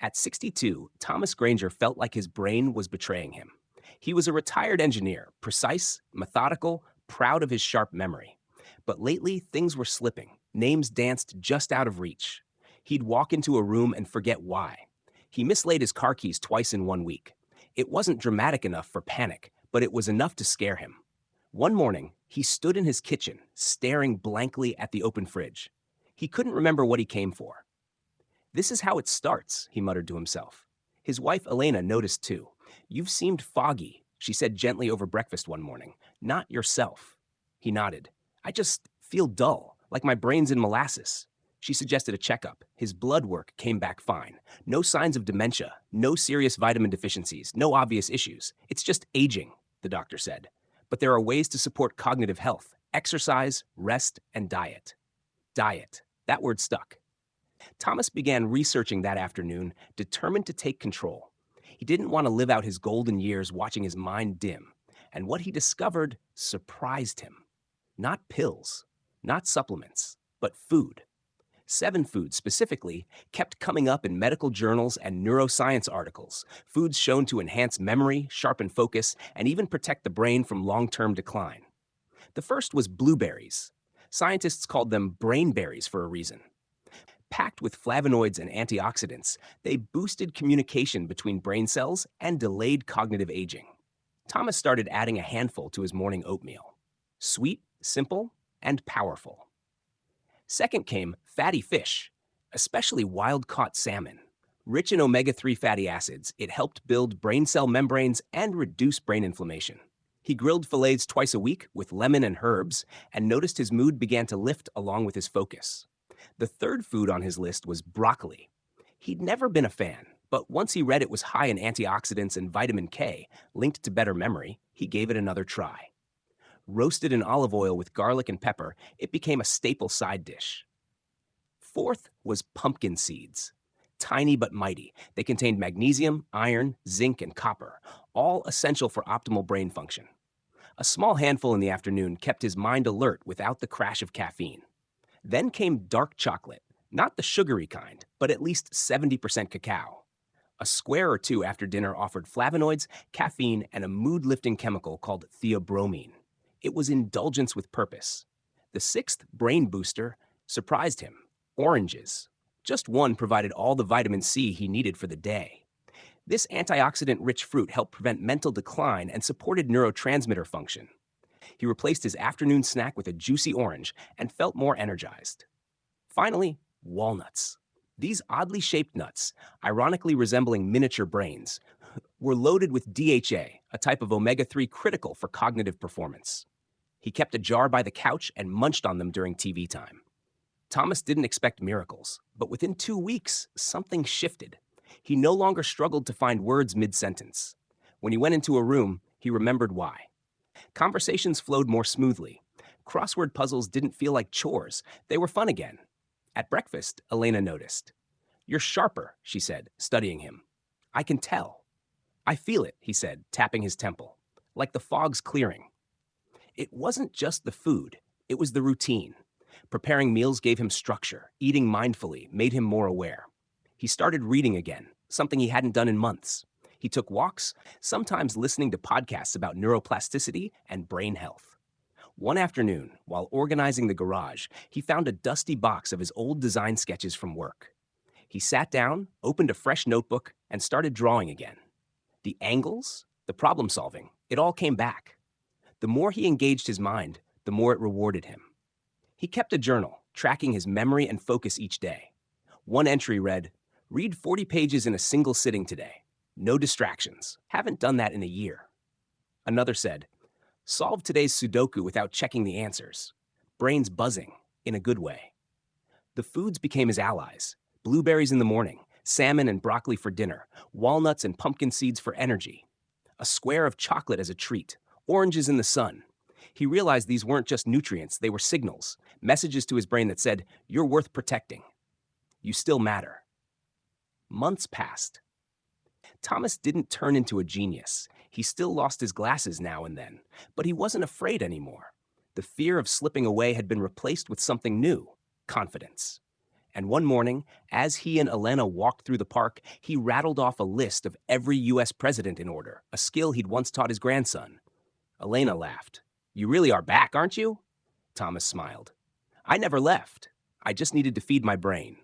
At 62, Thomas Granger felt like his brain was betraying him. He was a retired engineer, precise, methodical, proud of his sharp memory. But lately, things were slipping. Names danced just out of reach. He'd walk into a room and forget why. He mislaid his car keys twice in 1 week. It wasn't dramatic enough for panic, but it was enough to scare him. One morning, he stood in his kitchen, staring blankly at the open fridge. He couldn't remember what he came for. "This is how it starts," he muttered to himself. His wife Elena noticed too. "You've seemed foggy," she said gently over breakfast one morning. "Not yourself." He nodded. "I just feel dull, like my brain's in molasses." She suggested a checkup. His blood work came back fine. No signs of dementia, no serious vitamin deficiencies, no obvious issues. "It's just aging," the doctor said. "But there are ways to support cognitive health: exercise, rest, and diet." Diet. That word stuck. Thomas began researching that afternoon, determined to take control. He didn't want to live out his golden years watching his mind dim. And what he discovered surprised him. Not pills, not supplements, but food. 7 foods specifically kept coming up in medical journals and neuroscience articles. Foods shown to enhance memory, sharpen focus, and even protect the brain from long-term decline. The first was blueberries. Scientists called them brain berries for a reason. Packed with flavonoids and antioxidants, they boosted communication between brain cells and delayed cognitive aging. Thomas started adding a handful to his morning oatmeal. Sweet, simple, and powerful. Second came fatty fish, especially wild-caught salmon. Rich in omega-3 fatty acids, it helped build brain cell membranes and reduce brain inflammation. He grilled fillets twice a week with lemon and herbs and noticed his mood began to lift along with his focus. The third food on his list was broccoli. He'd never been a fan, but once he read it was high in antioxidants and vitamin K, linked to better memory, he gave it another try. Roasted in olive oil with garlic and pepper, it became a staple side dish. Fourth was pumpkin seeds. Tiny but mighty, they contained magnesium, iron, zinc, and copper, all essential for optimal brain function. A small handful in the afternoon kept his mind alert without the crash of caffeine. Then came dark chocolate, not the sugary kind, but at least 70% cacao. A square or two after dinner offered flavonoids, caffeine, and a mood-lifting chemical called theobromine. It was indulgence with purpose. The sixth brain booster surprised him: oranges. Just one provided all the vitamin C he needed for the day. This antioxidant-rich fruit helped prevent mental decline and supported neurotransmitter function. He replaced his afternoon snack with a juicy orange and felt more energized. Finally, walnuts. These oddly shaped nuts, ironically resembling miniature brains, were loaded with DHA, a type of omega-3 critical for cognitive performance. He kept a jar by the couch and munched on them during TV time. Thomas didn't expect miracles, but within 2 weeks, something shifted. He no longer struggled to find words mid-sentence. When he went into a room, he remembered why. Conversations flowed more smoothly. Crossword puzzles didn't feel like chores. They were fun again. At breakfast, Elena noticed. "You're sharper," she said, studying him. "I can tell." "I feel it," he said, tapping his temple, "like the fog's clearing." It wasn't just the food. It was the routine. Preparing meals gave him structure. Eating mindfully made him more aware. He started reading again, something he hadn't done in months. He took walks, sometimes listening to podcasts about neuroplasticity and brain health. One afternoon, while organizing the garage, he found a dusty box of his old design sketches from work. He sat down, opened a fresh notebook, and started drawing again. The angles, the problem solving, it all came back. The more he engaged his mind, the more it rewarded him. He kept a journal, tracking his memory and focus each day. One entry read, "Read 40 pages in a single sitting today. No distractions. Haven't done that in a year." Another said, "Solve today's Sudoku without checking the answers. Brain's buzzing, in a good way." The foods became his allies. Blueberries in the morning, salmon and broccoli for dinner, walnuts and pumpkin seeds for energy. A square of chocolate as a treat, oranges in the sun. He realized these weren't just nutrients, they were signals, messages to his brain that said, "You're worth protecting. You still matter." Months passed. Thomas didn't turn into a genius. He still lost his glasses now and then, but he wasn't afraid anymore. The fear of slipping away had been replaced with something new: confidence. And one morning, as he and Elena walked through the park, he rattled off a list of every U.S. president in order, a skill he'd once taught his grandson. Elena laughed. You really are back, aren't you? Thomas smiled. I never left. I just needed to feed my brain.